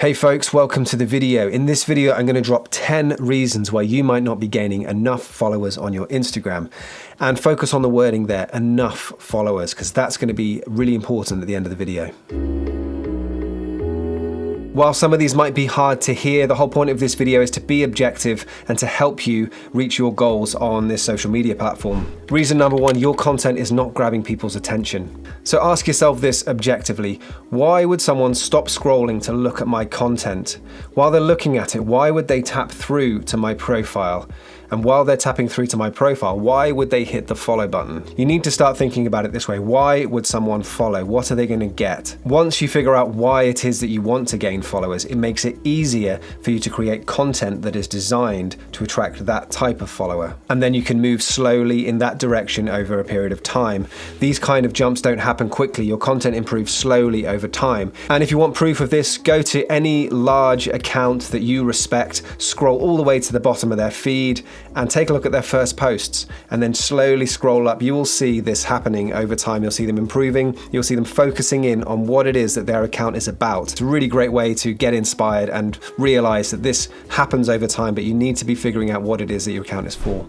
Hey folks, welcome to the video. In this video, I'm going to drop 10 reasons why you might not be gaining enough followers on your Instagram, and focus on the wording there, enough followers, because that's going to be really important at the end of the video. While some of these might be hard to hear, the whole point of this video is to be objective and to help you reach your goals on this social media platform. Reason number one, your content is not grabbing people's attention. So ask yourself this objectively: why would someone stop scrolling to look at my content? While they're looking at it, why would they tap through to my profile? And while they're tapping through to my profile, why would they hit the follow button? You need to start thinking about it this way. Why would someone follow? What are they going to get? Once you figure out why it is that you want to gain followers, it makes it easier for you to create content that is designed to attract that type of follower. And then you can move slowly in that direction over a period of time. These kind of jumps don't happen quickly. Your content improves slowly over time. And if you want proof of this, go to any large account that you respect, scroll all the way to the bottom of their feed, and take a look at their first posts, and then slowly scroll up. You will see this happening over time. You'll see them improving. You'll see them focusing in on what it is that their account is about. It's a really great way to get inspired and realize that this happens over time, but you need to be figuring out what it is that your account is for.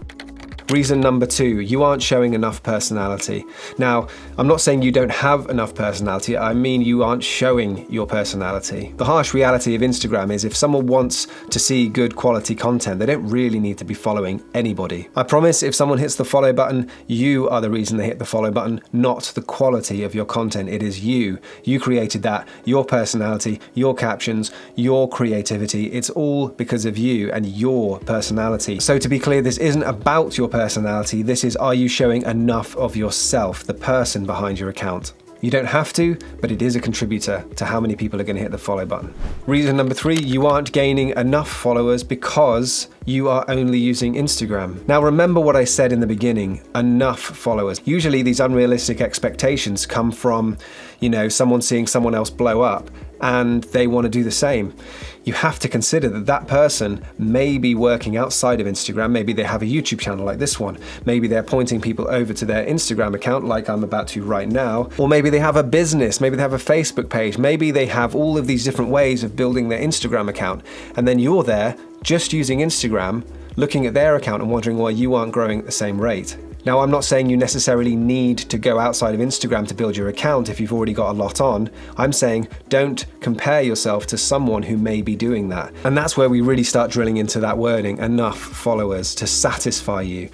Reason number two, you aren't showing enough personality. Now, I'm not saying you don't have enough personality, I mean you aren't showing your personality. The harsh reality of Instagram is if someone wants to see good quality content, they don't really need to be following anybody. I promise if someone hits the follow button, you are the reason they hit the follow button, not the quality of your content. It is you. You created that, your personality, your captions, your creativity. It's all because of you and your personality. So to be clear, this isn't about your personality. This is, are you showing enough of yourself, the person behind your account? You don't have to, but it is a contributor to how many people are going to hit the follow button. Reason number three, you aren't gaining enough followers because you are only using Instagram. Now remember what I said in the beginning, enough followers. Usually these unrealistic expectations come from, someone seeing someone else blow up and they want to do the same. You have to consider that that person may be working outside of Instagram. Maybe they have a YouTube channel like this one. Maybe they're pointing people over to their Instagram account like I'm about to right now. Or maybe they have a business, maybe they have a Facebook page, maybe they have all of these different ways of building their Instagram account. And then you're there just using Instagram, looking at their account and wondering why you aren't growing at the same rate. Now, I'm not saying you necessarily need to go outside of Instagram to build your account if you've already got a lot on. I'm saying don't compare yourself to someone who may be doing that. And that's where we really start drilling into that wording, enough followers to satisfy you.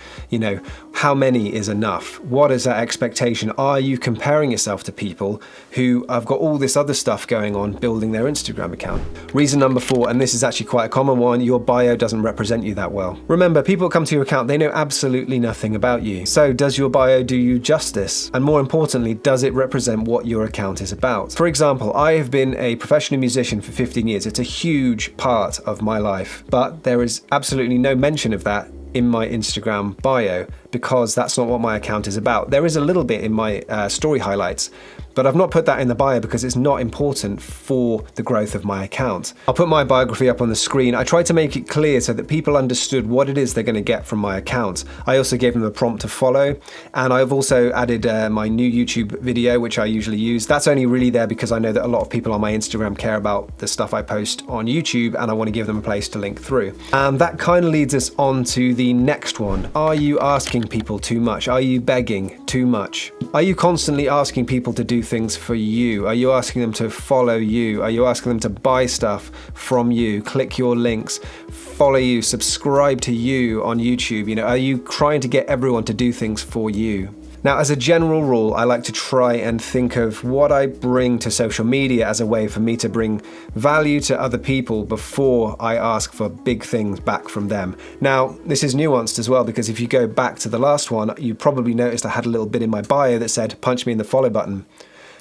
How many is enough? What is that expectation? Are you comparing yourself to people who have got all this other stuff going on building their Instagram account? Reason number four, and this is actually quite a common one, your bio doesn't represent you that well. Remember, people come to your account, they know absolutely nothing about you. So does your bio do you justice? And more importantly, does it represent what your account is about? For example, I have been a professional musician for 15 years. It's a huge part of my life, but there is absolutely no mention of that in my Instagram bio because that's not what my account is about. There is a little bit in my story highlights, but I've not put that in the bio because it's not important for the growth of my account. I'll put my biography up on the screen. I tried to make it clear so that people understood what it is they're going to get from my account. I also gave them a prompt to follow, and I've also added my new YouTube video, which I usually use. That's only really there because I know that a lot of people on my Instagram care about the stuff I post on YouTube, and I want to give them a place to link through. And that kind of leads us on to the next one. Are you asking people too much? Are you begging too much? Are you constantly asking people to do things for you? Are you asking them to follow you? Are you asking them to buy stuff from you, click your links, follow you, subscribe to you on YouTube? Are you trying to get everyone to do things for you? Now, as a general rule, I like to try and think of what I bring to social media as a way for me to bring value to other people before I ask for big things back from them. Now, this is nuanced as well, because if you go back to the last one, you probably noticed I had a little bit in my bio that said, punch me in the follow button.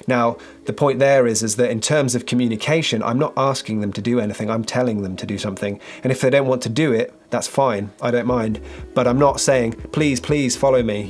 Now, the point there is that in terms of communication, I'm not asking them to do anything, I'm telling them to do something. And if they don't want to do it, that's fine, I don't mind. But I'm not saying, please follow me,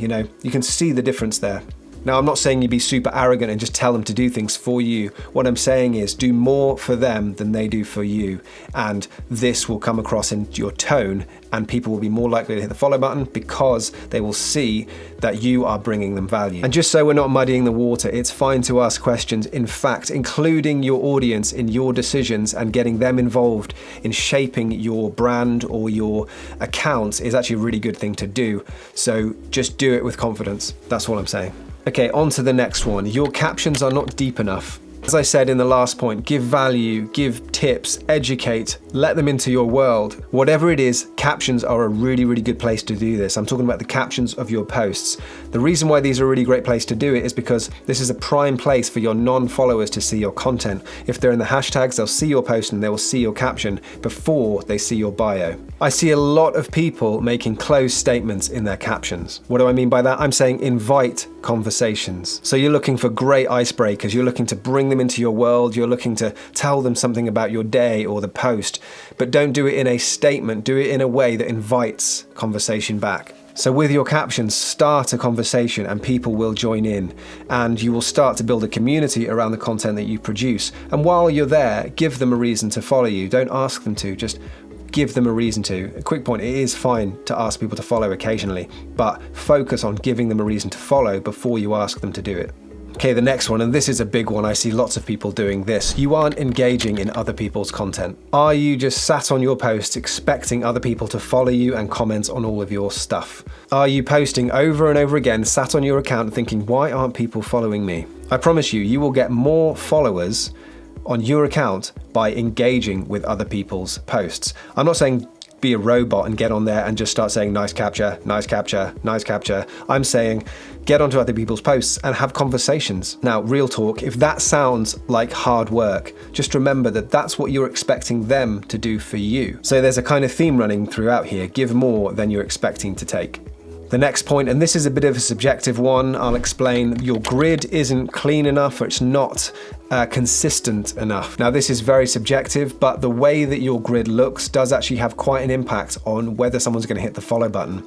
you can see the difference there. Now, I'm not saying you be super arrogant and just tell them to do things for you. What I'm saying is do more for them than they do for you. And this will come across in your tone, and people will be more likely to hit the follow button because they will see that you are bringing them value. And just so we're not muddying the water, it's fine to ask questions. In fact, including your audience in your decisions and getting them involved in shaping your brand or your account is actually a really good thing to do. So just do it with confidence. That's all I'm saying. Okay, on to the next one. Your captions are not deep enough. As I said in the last point, give value, give tips, educate, let them into your world. Whatever it is, captions are a really, really good place to do this. I'm talking about the captions of your posts. The reason why these are a really great place to do it is because this is a prime place for your non-followers to see your content. If they're in the hashtags, they'll see your post and they will see your caption before they see your bio. I see a lot of people making closed statements in their captions. What do I mean by that? I'm saying invite conversations. So you're looking for great icebreakers, you're looking to bring them into your world, you're looking to tell them something about your day or the post, but don't do it in a statement, do it in a way that invites conversation back. So with your captions, start a conversation and people will join in, and you will start to build a community around the content that you produce. And while you're there, give them a reason to follow you. Don't ask them to, just give them a reason to. A quick point, it is fine to ask people to follow occasionally, but focus on giving them a reason to follow before you ask them to do it. Okay, the next one, and this is a big one. I see lots of people doing this. You aren't engaging in other people's content. Are you just sat on your posts expecting other people to follow you and comment on all of your stuff? Are you posting over and over again, sat on your account thinking, why aren't people following me? I promise you, you will get more followers on your account by engaging with other people's posts. I'm not saying be a robot and get on there and just start saying nice capture, nice capture, nice capture. I'm saying get onto other people's posts and have conversations. Now, real talk, if that sounds like hard work, just remember that that's what you're expecting them to do for you. So there's a kind of theme running throughout here. Give more than you're expecting to take. The next point, and this is a bit of a subjective one, I'll explain. Your grid isn't clean enough, or it's not consistent enough. Now, this is very subjective, but the way that your grid looks does actually have quite an impact on whether someone's going to hit the follow button.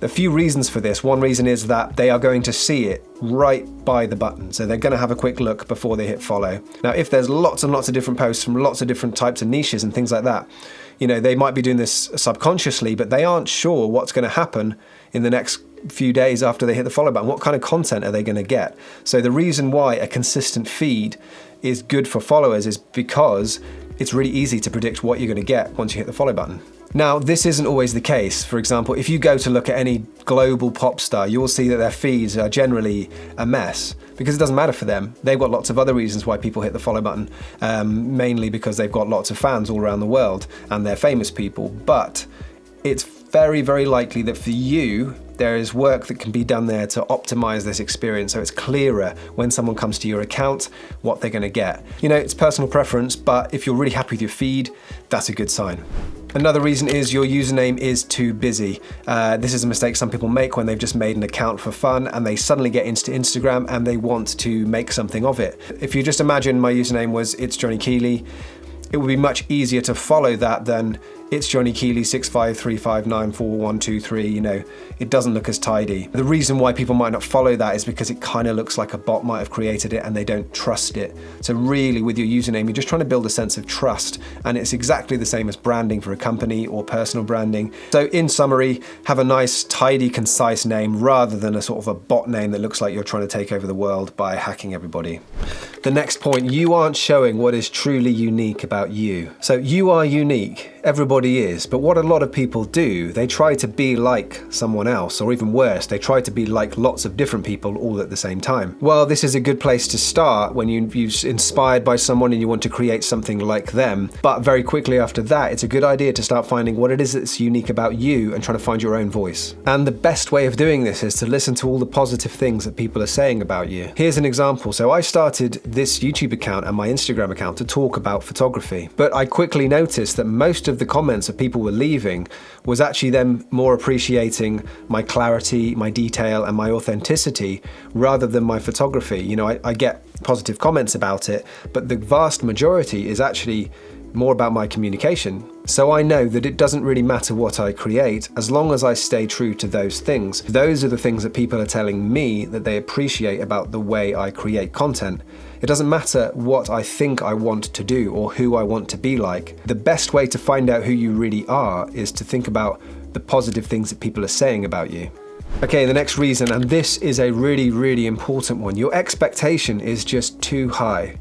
A few reasons for this. One reason is that they are going to see it right by the button. So they're going to have a quick look before they hit follow. Now, if there's lots and lots of different posts from lots of different types of niches and things like that, you know, they might be doing this subconsciously, but they aren't sure what's going to happen in the next few days after they hit the follow button. What kind of content are they going to get? So the reason why a consistent feed is good for followers is because it's really easy to predict what you're going to get once you hit the follow button. Now, this isn't always the case. For example, if you go to look at any global pop star, you'll see that their feeds are generally a mess because it doesn't matter for them. They've got lots of other reasons why people hit the follow button, mainly because they've got lots of fans all around the world and they're famous people. But it's very, very likely that for you, there is work that can be done there to optimize this experience so it's clearer when someone comes to your account what they're going to get. You know, it's personal preference, but if you're really happy with your feed, that's a good sign. Another reason is your username is too busy. This is a mistake some people make when they've just made an account for fun and they suddenly get into Instagram and they want to make something of it. If you just imagine my username was It's Johnny Keeley, it would be much easier to follow that than It's Johnny Keeley 6535944123. You know, it doesn't look as tidy. The reason why people might not follow that is because it kind of looks like a bot might have created it and they don't trust it. So really with your username, you're just trying to build a sense of trust, and it's exactly the same as branding for a company or personal branding. So in summary, have a nice, tidy, concise name rather than a sort of a bot name that looks like you're trying to take over the world by hacking everybody. The next point, you aren't showing what is truly unique about you. So you are unique. Everybody is, but what a lot of people do, they try to be like someone else, or even worse, they try to be like lots of different people all at the same time. Well, this is a good place to start when you're inspired by someone and you want to create something like them, but very quickly after that, it's a good idea to start finding what it is that's unique about you and trying to find your own voice. And the best way of doing this is to listen to all the positive things that people are saying about you. Here's an example. So I started this YouTube account and my Instagram account to talk about photography, but I quickly noticed that most of the comments that people were leaving was actually them more appreciating my clarity, my detail, and my authenticity rather than my photography. You know, I get positive comments about it, but the vast majority is actually more about my communication. So I know that it doesn't really matter what I create as long as I stay true to those things. Those are the things that people are telling me that they appreciate about the way I create content. It doesn't matter what I think I want to do or who I want to be like. The best way to find out who you really are is to think about the positive things that people are saying about you. Okay, the next reason, and this is a really, really important one. Your expectation is just too high.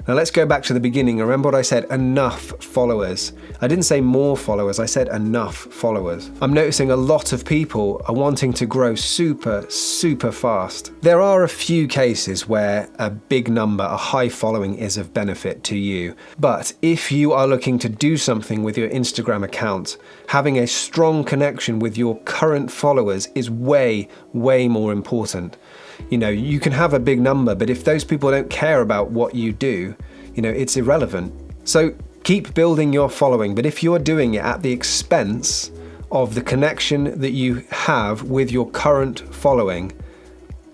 Now let's go back to the beginning. Remember what I said, enough followers. I didn't say more followers, I said enough followers. I'm noticing a lot of people are wanting to grow super fast. There are a few cases where a big number, a high following is of benefit to you. But if you are looking to do something with your Instagram account, having a strong connection with your current followers is way more important. You know, you can have a big number, but if those people don't care about what you do, you know, it's irrelevant. So keep building your following, but if you're doing it at the expense of the connection that you have with your current following,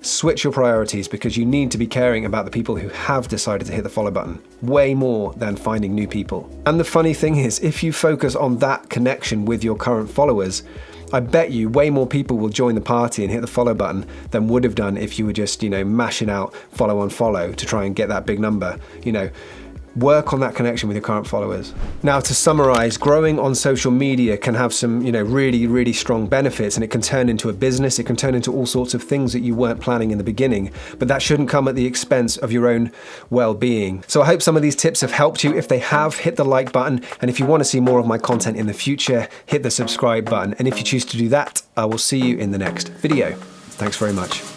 switch your priorities, because you need to be caring about the people who have decided to hit the follow button way more than finding new people. And the funny thing is, if you focus on that connection with your current followers, I bet you way more people will join the party and hit the follow button than would have done if you were just, you know, mashing out follow on follow to try and get that big number. You know, work on that connection with your current followers. Now, to summarize, growing on social media can have some, you know, really strong benefits, and it can turn into a business. It can turn into all sorts of things that you weren't planning in the beginning, but that shouldn't come at the expense of your own well-being. So I hope some of these tips have helped you. If they have, hit the like button. And if you want to see more of my content in the future, hit the subscribe button. And if you choose to do that, I will see you in the next video. Thanks very much.